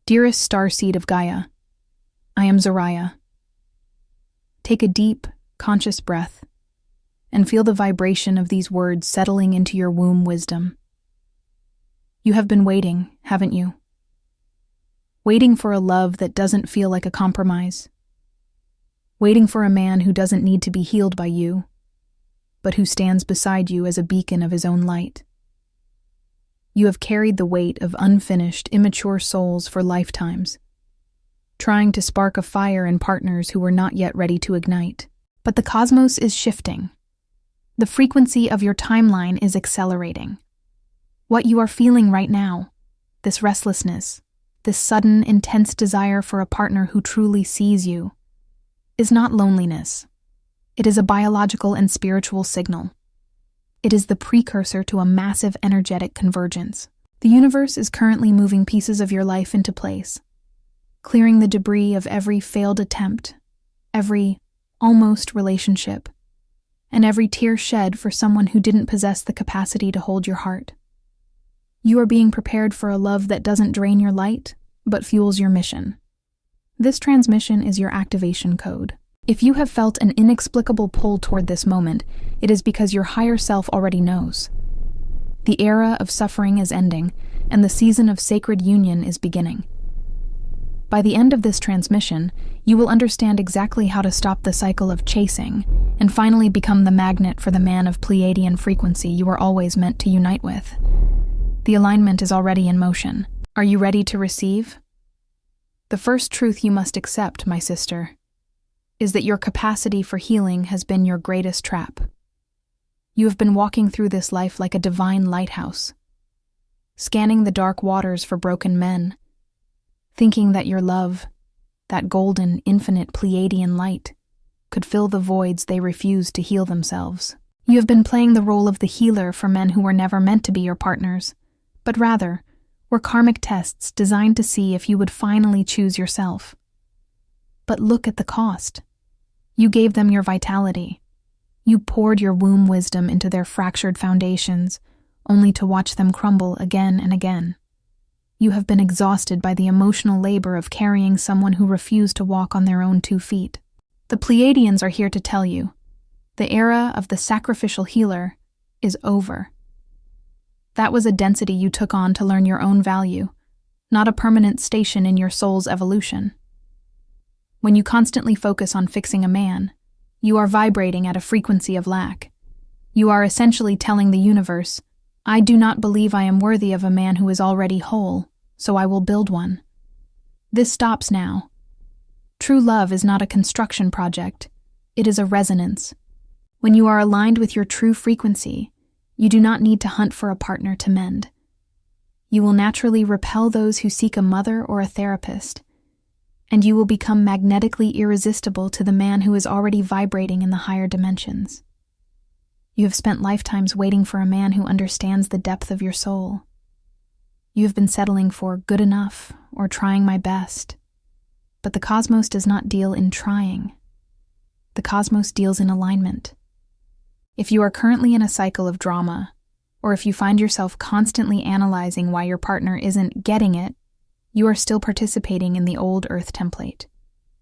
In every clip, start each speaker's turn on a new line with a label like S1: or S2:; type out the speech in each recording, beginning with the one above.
S1: Dearest Starseed of Gaia, I am Zariah. Take a deep, conscious breath and feel the vibration of these words settling into your womb wisdom. You have been waiting, haven't you? Waiting for a love that doesn't feel like a compromise. Waiting for a man who doesn't need to be healed by you, but who stands beside you as a beacon of his own light. You have carried the weight of unfinished, immature souls for lifetimes, trying to spark a fire in partners who were not yet ready to ignite. But the cosmos is shifting. The frequency of your timeline is accelerating. What you are feeling right now, this restlessness, this sudden, intense desire for a partner who truly sees you, is not loneliness. It is a biological and spiritual signal. It is the precursor to a massive energetic convergence. The universe is currently moving pieces of your life into place, clearing the debris of every failed attempt, every almost relationship, and every tear shed for someone who didn't possess the capacity to hold your heart. You are being prepared for a love that doesn't drain your light, but fuels your mission. This transmission is your activation code. If you have felt an inexplicable pull toward this moment, it is because your higher self already knows. The era of suffering is ending, and the season of sacred union is beginning. By the end of this transmission, you will understand exactly how to stop the cycle of chasing and finally become the magnet for the man of Pleiadian frequency you were always meant to unite with. The alignment is already in motion. Are you ready to receive? The first truth you must accept, my sister, is that your capacity for healing has been your greatest trap. You have been walking through this life like a divine lighthouse, scanning the dark waters for broken men, thinking that your love, that golden, infinite Pleiadian light, could fill the voids they refused to heal themselves. You have been playing the role of the healer for men who were never meant to be your partners, but rather were karmic tests designed to see if you would finally choose yourself. But look at the cost. You gave them your vitality. You poured your womb wisdom into their fractured foundations, only to watch them crumble again and again. You have been exhausted by the emotional labor of carrying someone who refused to walk on their own 2 feet. The Pleiadians are here to tell you, the era of the sacrificial healer is over. That was a density you took on to learn your own value, not a permanent station in your soul's evolution. When you constantly focus on fixing a man, you are vibrating at a frequency of lack. You are essentially telling the universe, I do not believe I am worthy of a man who is already whole, so I will build one. This stops now. True love is not a construction project. It is a resonance. When you are aligned with your true frequency, you do not need to hunt for a partner to mend. You will naturally repel those who seek a mother or a therapist, and you will become magnetically irresistible to the man who is already vibrating in the higher dimensions. You have spent lifetimes waiting for a man who understands the depth of your soul. You have been settling for good enough or trying my best. But the cosmos does not deal in trying. The cosmos deals in alignment. If you are currently in a cycle of drama, or if you find yourself constantly analyzing why your partner isn't getting it, you are still participating in the old Earth template.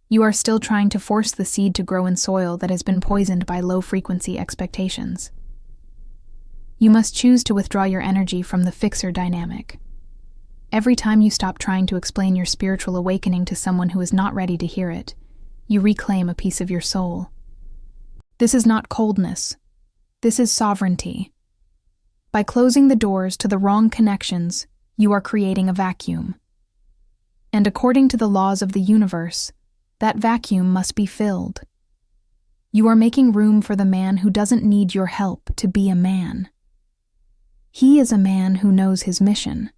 S1: You are still trying to force the seed to grow in soil that has been poisoned by low-frequency expectations. You must choose to withdraw your energy from the fixer dynamic. Every time you stop trying to explain your spiritual awakening to someone who is not ready to hear it, you reclaim a piece of your soul. This is not coldness. This is sovereignty. By closing the doors to the wrong connections, you are creating a vacuum. And according to the laws of the universe, that vacuum must be filled. You are making room for the man who doesn't need your help to be a man. He is a man who knows his mission,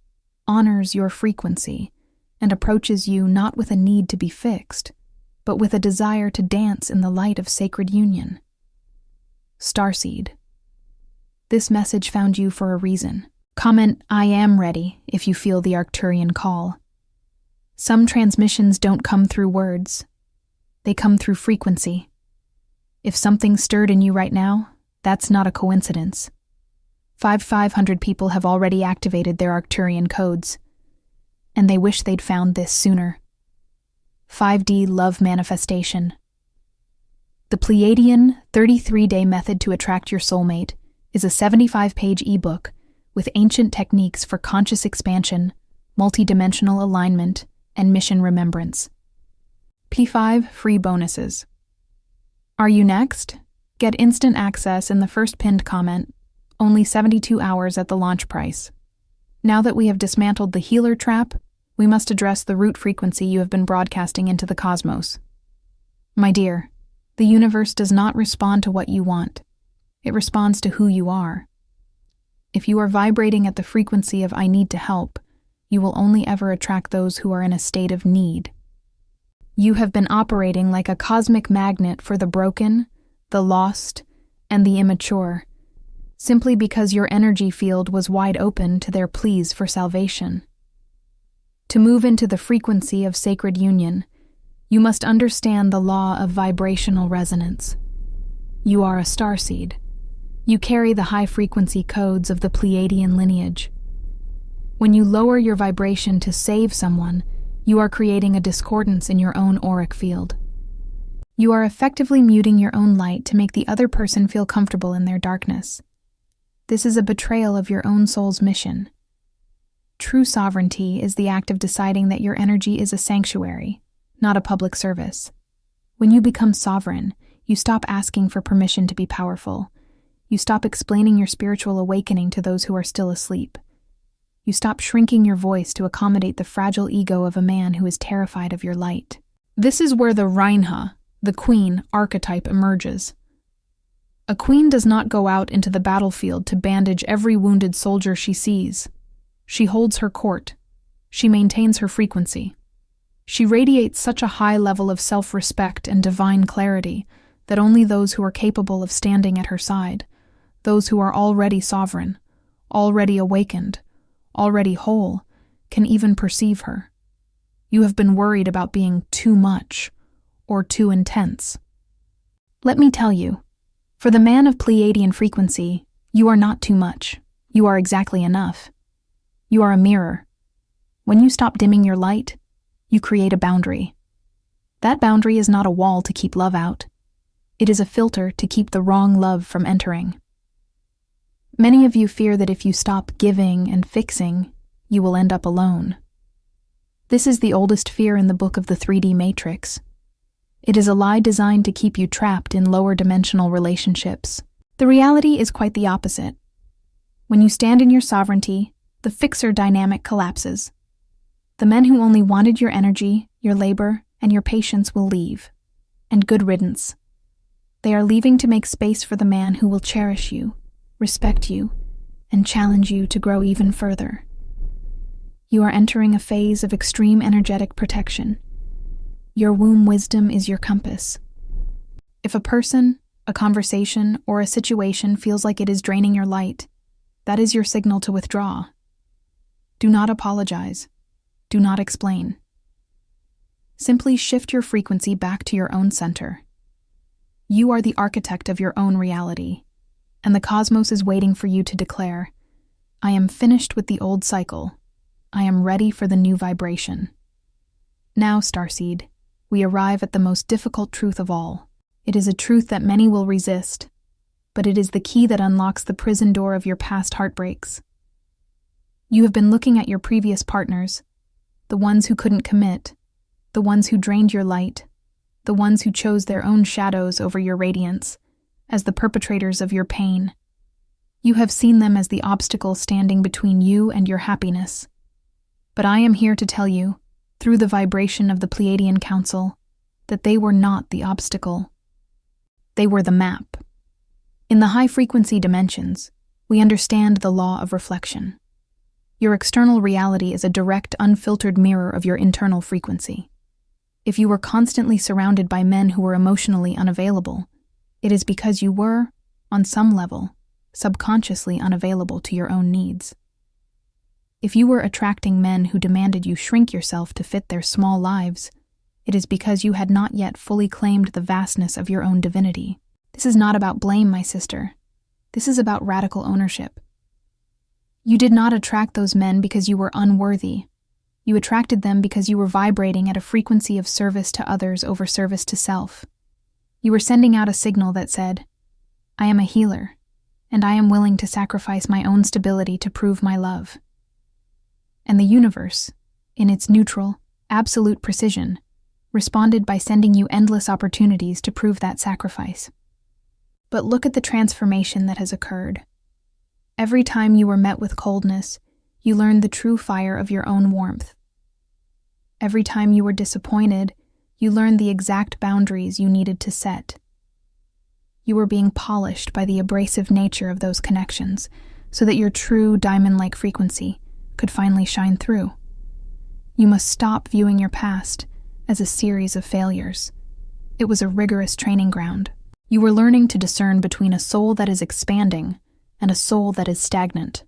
S1: honors your frequency, and approaches you not with a need to be fixed, but with a desire to dance in the light of sacred union. Starseed. This message found you for a reason. Comment, I am ready, if you feel the Arcturian call. Some transmissions don't come through words. They come through frequency. If something stirred in you right now, that's not a coincidence. 500 people have already activated their Arcturian codes. and they wish they'd found this sooner. 5D Love Manifestation. The Pleiadian 33-Day Method to Attract Your Soulmate is a 75-page ebook with ancient techniques for conscious expansion, multidimensional alignment, and mission remembrance. P5 Free Bonuses. Are you next? Get instant access in the first pinned comment, only 72 hours at the launch price. Now that we have dismantled the healer trap, we must address the root frequency you have been broadcasting into the cosmos. My dear, the universe does not respond to what you want. It responds to who you are. If you are vibrating at the frequency of I need to help, you will only ever attract those who are in a state of need. You have been operating like a cosmic magnet for the broken, the lost, and the immature, simply because your energy field was wide open to their pleas for salvation. To move into the frequency of sacred union, you must understand the law of vibrational resonance. You are a starseed. You carry the high-frequency codes of the Pleiadian lineage. When you lower your vibration to save someone, you are creating a discordance in your own auric field. You are effectively muting your own light to make the other person feel comfortable in their darkness. This is a betrayal of your own soul's mission. True sovereignty is the act of deciding that your energy is a sanctuary, not a public service. When you become sovereign, you stop asking for permission to be powerful. You stop explaining your spiritual awakening to those who are still asleep. You stop shrinking your voice to accommodate the fragile ego of a man who is terrified of your light. This is where the Reinha, the queen, archetype emerges. A queen does not go out into the battlefield to bandage every wounded soldier she sees. She holds her court. She maintains her frequency. She radiates such a high level of self-respect and divine clarity that only those who are capable of standing at her side, those who are already sovereign, already awakened, already whole, can even perceive her. You have been worried about being too much or too intense. Let me tell you, for the man of Pleiadian frequency, you are not too much. You are exactly enough. You are a mirror. When you stop dimming your light, you create a boundary. That boundary is not a wall to keep love out. It is a filter to keep the wrong love from entering. Many of you fear that if you stop giving and fixing, you will end up alone. This is the oldest fear in the book of the 3D Matrix. It is a lie designed to keep you trapped in lower dimensional relationships. The reality is quite the opposite. When you stand in your sovereignty, the fixer dynamic collapses. The men who only wanted your energy, your labor, and your patience will leave. And good riddance. They are leaving to make space for the man who will cherish you, respect you, and challenge you to grow even further. You are entering a phase of extreme energetic protection. Your womb wisdom is your compass. If a person, a conversation, or a situation feels like it is draining your light, that is your signal to withdraw. Do not apologize. Do not explain. Simply shift your frequency back to your own center. You are the architect of your own reality, and the cosmos is waiting for you to declare, I am finished with the old cycle. I am ready for the new vibration. Now, Starseed, we arrive at the most difficult truth of all. It is a truth that many will resist, but it is the key that unlocks the prison door of your past heartbreaks. You have been looking at your previous partners, the ones who couldn't commit, the ones who drained your light, the ones who chose their own shadows over your radiance, as the perpetrators of your pain. You have seen them as the obstacle standing between you and your happiness. But I am here to tell you, through the vibration of the Pleiadian Council, that they were not the obstacle. They were the map. In the high-frequency dimensions, we understand the law of reflection. Your external reality is a direct, unfiltered mirror of your internal frequency. If you were constantly surrounded by men who were emotionally unavailable, it is because you were, on some level, subconsciously unavailable to your own needs. If you were attracting men who demanded you shrink yourself to fit their small lives, it is because you had not yet fully claimed the vastness of your own divinity. This is not about blame, my sister. This is about radical ownership. You did not attract those men because you were unworthy. You attracted them because you were vibrating at a frequency of service to others over service to self. You were sending out a signal that said, I am a healer, and I am willing to sacrifice my own stability to prove my love. And the universe, in its neutral, absolute precision, responded by sending you endless opportunities to prove that sacrifice. But look at the transformation that has occurred. Every time you were met with coldness, you learned the true fire of your own warmth. Every time you were disappointed, you learned the exact boundaries you needed to set. You were being polished by the abrasive nature of those connections, so that your true diamond-like frequency could finally shine through. You must stop viewing your past as a series of failures. It was a rigorous training ground. You were learning to discern between a soul that is expanding and a soul that is stagnant.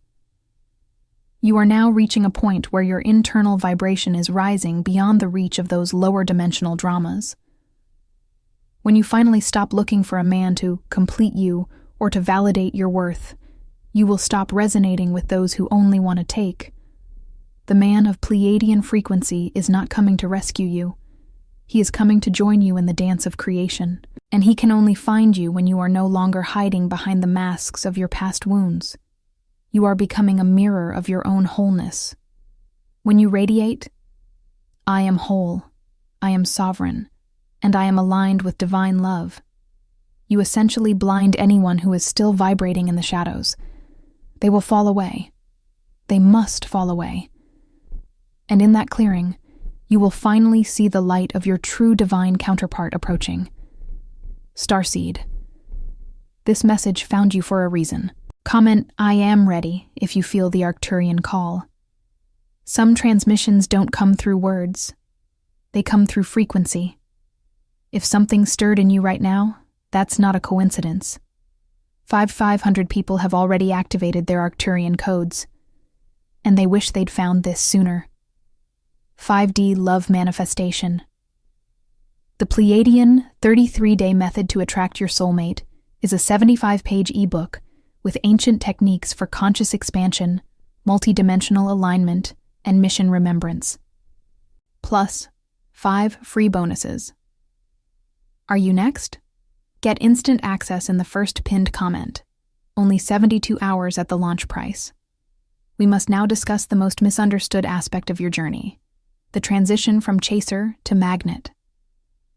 S1: You are now reaching a point where your internal vibration is rising beyond the reach of those lower dimensional dramas. When you finally stop looking for a man to complete you or to validate your worth, you will stop resonating with those who only want to take. The man of Pleiadian frequency is not coming to rescue you. He is coming to join you in the dance of creation, and he can only find you when you are no longer hiding behind the masks of your past wounds. You are becoming a mirror of your own wholeness. When you radiate, I am whole, I am sovereign, and I am aligned with divine love. You essentially blind anyone who is still vibrating in the shadows. They will fall away. They must fall away. And in that clearing, you will finally see the light of your true divine counterpart approaching. Starseed. This message found you for a reason. Comment, I am ready, if you feel the Arcturian call. Some transmissions don't come through words. They come through frequency. If something stirred in you right now, that's not a coincidence. 500 people have already activated their Arcturian codes, and they wish they'd found this sooner. 5D Love Manifestation. The Pleiadian 33-day method to attract your soulmate is a 75-page ebook with ancient techniques for conscious expansion, multidimensional alignment, and mission remembrance. Plus, 5 free bonuses. Are you next? Get instant access in the first pinned comment. Only 72 hours at the launch price. We must now discuss the most misunderstood aspect of your journey, the transition from chaser to magnet.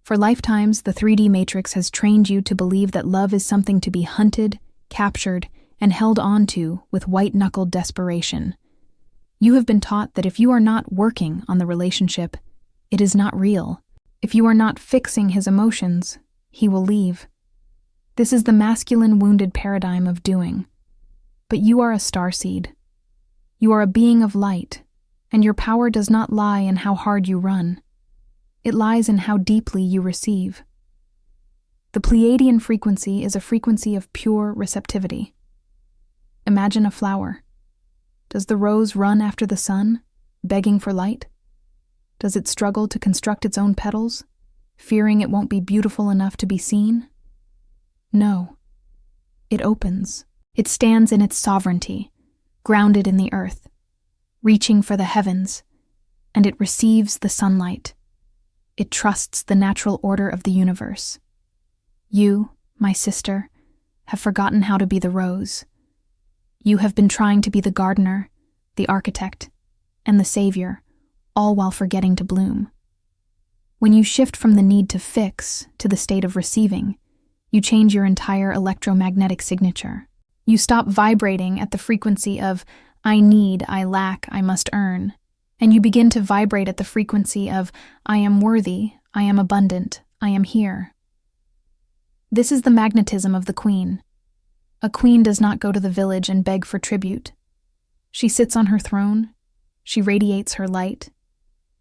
S1: For lifetimes, the 3D matrix has trained you to believe that love is something to be hunted, captured, and held on to with white-knuckled desperation. You have been taught that if you are not working on the relationship, it is not real. If you are not fixing his emotions, he will leave. This is the masculine wounded paradigm of doing. But you are a starseed. You are a being of light, and your power does not lie in how hard you run. It lies in how deeply you receive. The Pleiadian frequency is a frequency of pure receptivity. Imagine a flower. Does the rose run after the sun, begging for light? Does it struggle to construct its own petals, fearing it won't be beautiful enough to be seen? No. It opens. It stands in its sovereignty, grounded in the earth, reaching for the heavens, and it receives the sunlight. It trusts the natural order of the universe. You, my sister, have forgotten how to be the rose. You have been trying to be the gardener, the architect, and the savior, all while forgetting to bloom. When you shift from the need to fix to the state of receiving, you change your entire electromagnetic signature. You stop vibrating at the frequency of I need, I lack, I must earn, and you begin to vibrate at the frequency of I am worthy, I am abundant, I am here. This is the magnetism of the queen. A queen does not go to the village and beg for tribute. She sits on her throne, she radiates her light,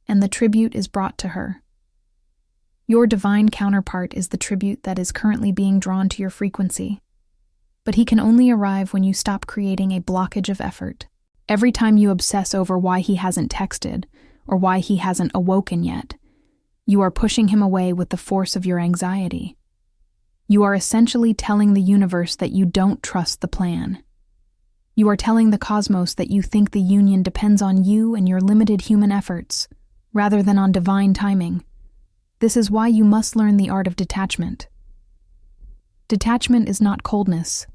S1: and the tribute is brought to her. Your divine counterpart is the tribute that is currently being drawn to your frequency. But he can only arrive when you stop creating a blockage of effort. Every time you obsess over why he hasn't texted or why he hasn't awoken yet, you are pushing him away with the force of your anxiety. You are essentially telling the universe that you don't trust the plan. You are telling the cosmos that you think the union depends on you and your limited human efforts, rather than on divine timing. This is why you must learn the art of detachment. Detachment is not coldness.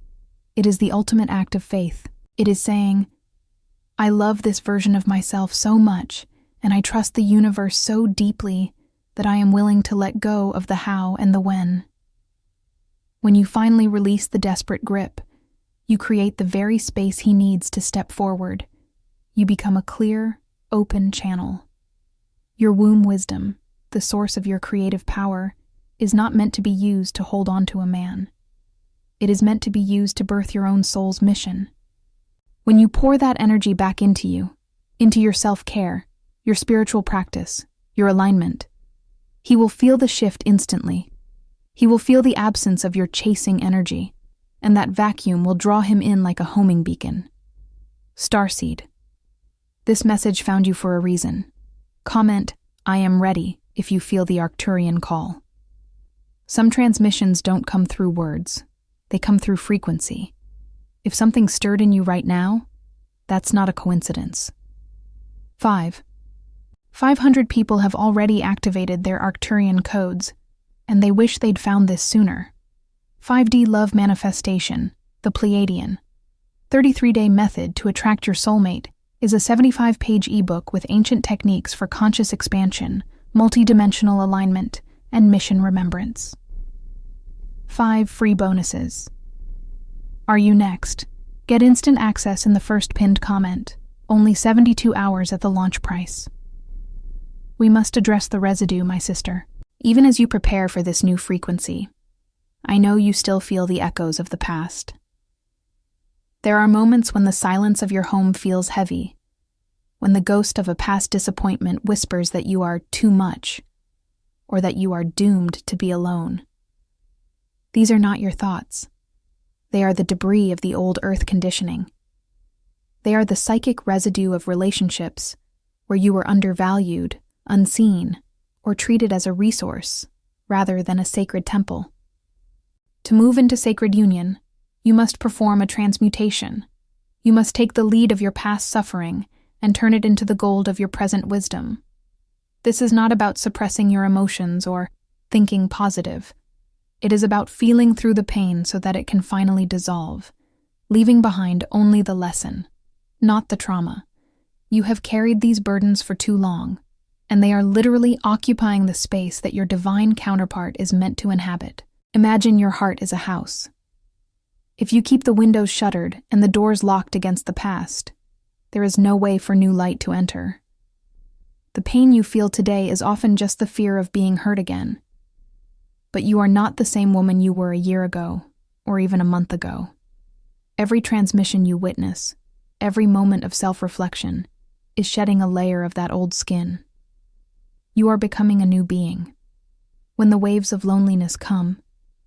S1: It is the ultimate act of faith. It is saying, I love this version of myself so much, and I trust the universe so deeply that I am willing to let go of the how and the when. When you finally release the desperate grip, you create the very space he needs to step forward. You become a clear, open channel. Your womb wisdom, the source of your creative power, is not meant to be used to hold on to a man. It is meant to be used to birth your own soul's mission. When you pour that energy back into you, into your self-care, your spiritual practice, your alignment, he will feel the shift instantly. He will feel the absence of your chasing energy, and that vacuum will draw him in like a homing beacon. Starseed. This message found you for a reason. Comment, I am ready, if you feel the Arcturian call. Some transmissions don't come through words. They come through frequency. If something stirred in you right now, that's not a coincidence. 500 people have already activated their Arcturian codes, and they wish they'd found this sooner. 5D Love Manifestation, the Pleiadian, 33-day method to attract your soulmate, is a 75-page ebook with ancient techniques for conscious expansion, multidimensional alignment, and mission remembrance. 5 free bonuses. Are you next? Get instant access in the first pinned comment, only 72 hours at the launch price. We must address the residue, my sister. Even as you prepare for this new frequency, I know you still feel the echoes of the past. There are moments when the silence of your home feels heavy, when the ghost of a past disappointment whispers that you are too much, or that you are doomed to be alone. These are not your thoughts. They are the debris of the old earth conditioning. They are the psychic residue of relationships where you were undervalued, unseen, or treated as a resource rather than a sacred temple. To move into sacred union, you must perform a transmutation. You must take the lead of your past suffering and turn it into the gold of your present wisdom. This is not about suppressing your emotions or thinking positive. It is about feeling through the pain so that it can finally dissolve, leaving behind only the lesson, not the trauma. You have carried these burdens for too long, and they are literally occupying the space that your divine counterpart is meant to inhabit. Imagine your heart is a house. If you keep the windows shuttered and the doors locked against the past, there is no way for new light to enter. The pain you feel today is often just the fear of being hurt again. But you are not the same woman you were a year ago, or even a month ago. Every transmission you witness, every moment of self-reflection, is shedding a layer of that old skin. You are becoming a new being. When the waves of loneliness come,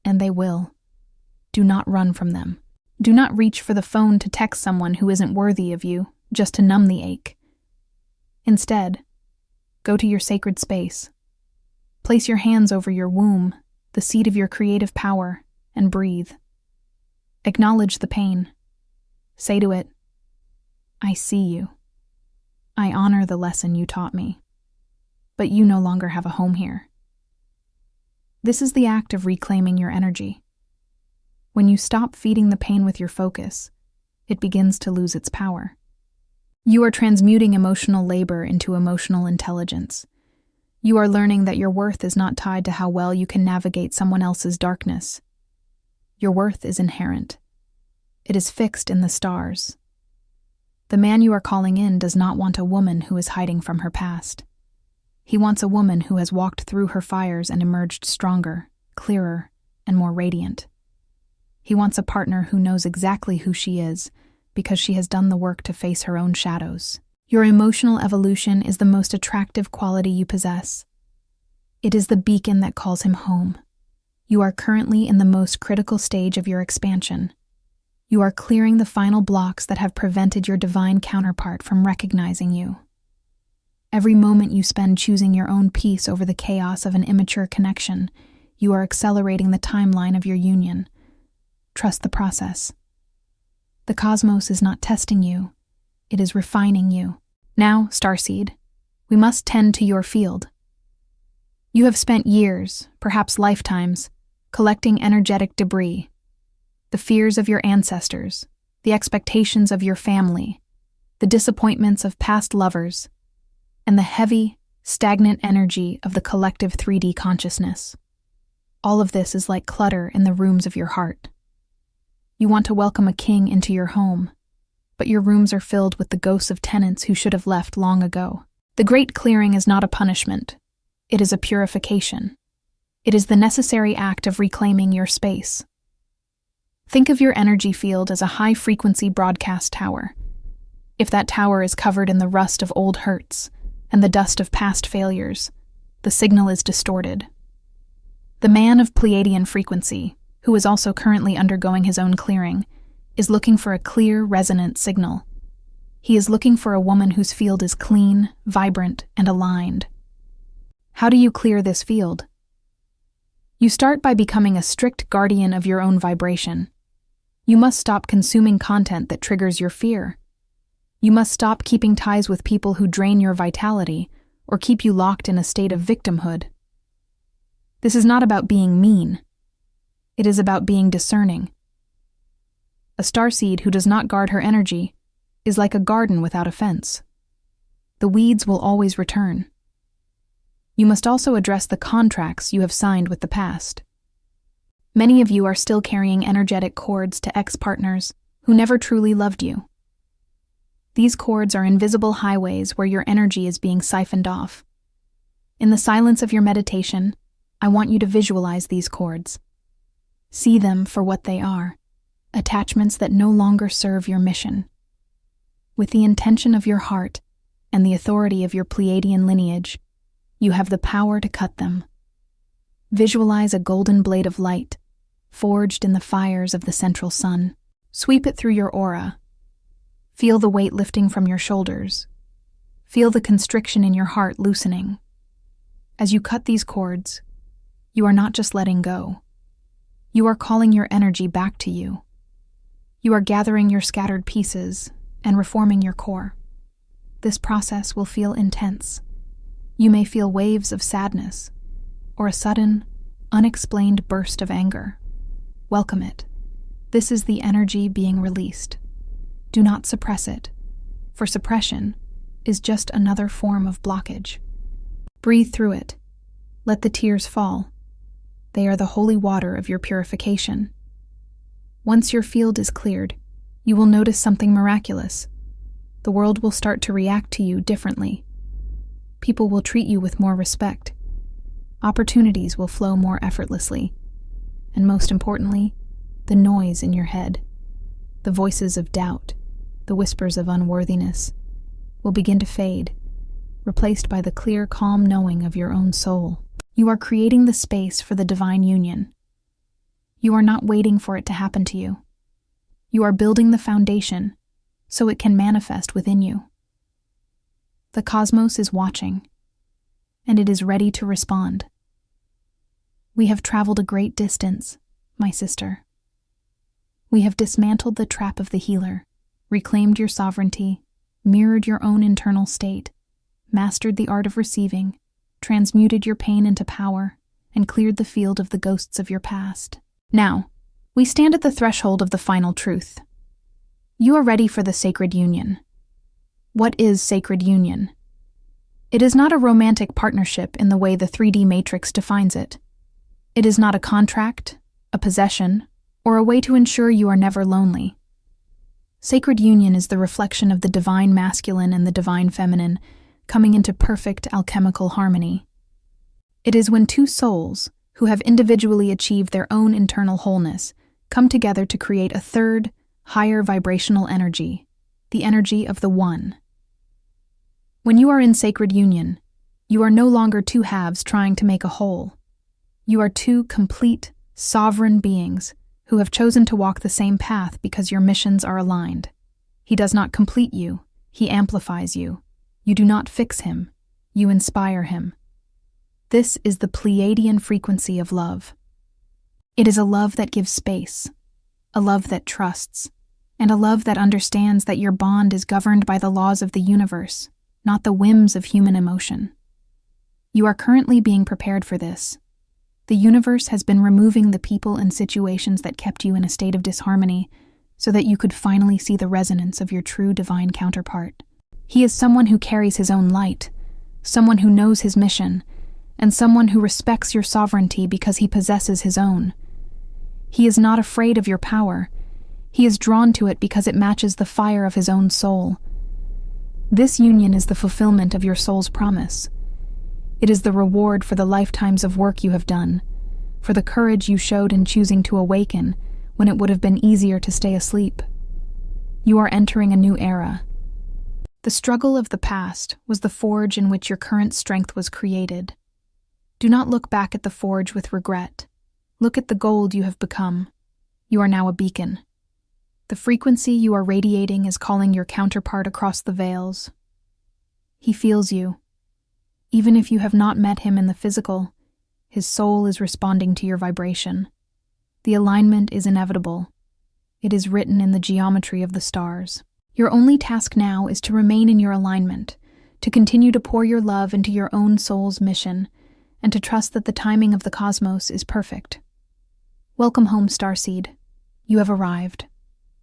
S1: and they will, do not run from them. Do not reach for the phone to text someone who isn't worthy of you, just to numb the ache. Instead, go to your sacred space. Place your hands over your womb, the seat of your creative power, and breathe. Acknowledge the pain. Say to it, I see you. I honor the lesson you taught me. But you no longer have a home here. This is the act of reclaiming your energy. When you stop feeding the pain with your focus, it begins to lose its power. You are transmuting emotional labor into emotional intelligence. You are learning that your worth is not tied to how well you can navigate someone else's darkness. Your worth is inherent. It is fixed in the stars. The man you are calling in does not want a woman who is hiding from her past. He wants a woman who has walked through her fires and emerged stronger, clearer, and more radiant. He wants a partner who knows exactly who she is because she has done the work to face her own shadows. Your emotional evolution is the most attractive quality you possess. It is the beacon that calls him home. You are currently in the most critical stage of your expansion. You are clearing the final blocks that have prevented your divine counterpart from recognizing you. Every moment you spend choosing your own peace over the chaos of an immature connection, you are accelerating the timeline of your union. Trust the process. The cosmos is not testing you, it is refining you. Now, Starseed, we must tend to your field. You have spent years, perhaps lifetimes, collecting energetic debris, the fears of your ancestors, the expectations of your family, the disappointments of past lovers, and the heavy, stagnant energy of the collective 3D consciousness. All of this is like clutter in the rooms of your heart. You want to welcome a king into your home, but your rooms are filled with the ghosts of tenants who should have left long ago. The great clearing is not a punishment. It is a purification. It is the necessary act of reclaiming your space. Think of your energy field as a high-frequency broadcast tower. If that tower is covered in the rust of old hurts and the dust of past failures, the signal is distorted. The man of Pleiadian frequency, who is also currently undergoing his own clearing, is looking for a clear, resonant signal. He is looking for a woman whose field is clean, vibrant, and aligned. How do you clear this field? You start by becoming a strict guardian of your own vibration. You must stop consuming content that triggers your fear. You must stop keeping ties with people who drain your vitality or keep you locked in a state of victimhood. This is not about being mean. It is about being discerning. A starseed who does not guard her energy is like a garden without a fence. The weeds will always return. You must also address the contracts you have signed with the past. Many of you are still carrying energetic cords to ex-partners who never truly loved you. These cords are invisible highways where your energy is being siphoned off. In the silence of your meditation, I want you to visualize these cords. See them for what they are, attachments that no longer serve your mission. With the intention of your heart and the authority of your Pleiadian lineage, you have the power to cut them. Visualize a golden blade of light, forged in the fires of the central sun. Sweep it through your aura. Feel the weight lifting from your shoulders. Feel the constriction in your heart loosening. As you cut these cords, you are not just letting go. You are calling your energy back to you. You are gathering your scattered pieces and reforming your core. This process will feel intense. You may feel waves of sadness or a sudden, unexplained burst of anger. Welcome it. This is the energy being released. Do not suppress it, for suppression is just another form of blockage. Breathe through it. Let the tears fall. They are the holy water of your purification. Once your field is cleared, you will notice something miraculous. The world will start to react to you differently. People will treat you with more respect. Opportunities will flow more effortlessly. And most importantly, the noise in your head, the voices of doubt, the whispers of unworthiness, will begin to fade, replaced by the clear, calm knowing of your own soul. You are creating the space for the divine union. You are not waiting for it to happen to you. You are building the foundation so it can manifest within you. The cosmos is watching, and it is ready to respond. We have traveled a great distance, my sister. We have dismantled the trap of the healer, reclaimed your sovereignty, mirrored your own internal state, mastered the art of receiving, transmuted your pain into power, and cleared the field of the ghosts of your past. Now, we stand at the threshold of the final truth. You are ready for the sacred union. What is sacred union? It is not a romantic partnership in the way the 3D matrix defines it. It is not a contract, a possession, or a way to ensure you are never lonely. Sacred union is the reflection of the divine masculine and the divine feminine coming into perfect alchemical harmony. It is when two souls, who have individually achieved their own internal wholeness, come together to create a third, higher vibrational energy, the energy of the One. When you are in sacred union, you are no longer two halves trying to make a whole. You are two complete, sovereign beings who have chosen to walk the same path because your missions are aligned. He does not complete you, he amplifies you. You do not fix him, you inspire him. This is the Pleiadian frequency of love. It is a love that gives space, a love that trusts, and a love that understands that your bond is governed by the laws of the universe, not the whims of human emotion. You are currently being prepared for this. The universe has been removing the people and situations that kept you in a state of disharmony so that you could finally see the resonance of your true divine counterpart. He is someone who carries his own light, someone who knows his mission, and someone who respects your sovereignty because he possesses his own. He is not afraid of your power. He is drawn to it because it matches the fire of his own soul. This union is the fulfillment of your soul's promise. It is the reward for the lifetimes of work you have done, for the courage you showed in choosing to awaken when it would have been easier to stay asleep. You are entering a new era. The struggle of the past was the forge in which your current strength was created. Do not look back at the forge with regret. Look at the gold you have become. You are now a beacon. The frequency you are radiating is calling your counterpart across the veils. He feels you. Even if you have not met him in the physical, his soul is responding to your vibration. The alignment is inevitable. It is written in the geometry of the stars. Your only task now is to remain in your alignment, to continue to pour your love into your own soul's mission, and to trust that the timing of the cosmos is perfect. Welcome home, Starseed. You have arrived.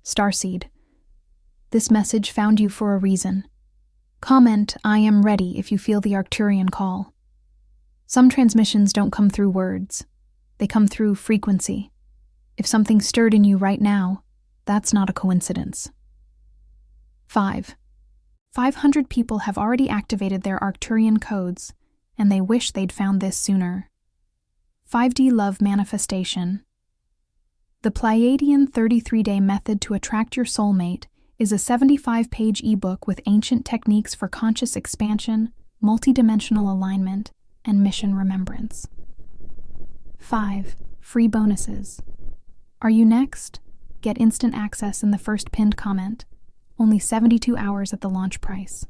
S1: Starseed. This message found you for a reason. Comment, "I am ready," if you feel the Arcturian call. Some transmissions don't come through words. They come through frequency. If something stirred in you right now, that's not a coincidence. 500 people have already activated their Arcturian codes, and they wish they'd found this sooner. 5D Love Manifestation. The Pleiadian 33-day method to attract your soulmate is a 75-page ebook with ancient techniques for conscious expansion, multidimensional alignment, and mission remembrance. 5. Free bonuses. Are you next? Get instant access in the first pinned comment. Only 72 hours at the launch price.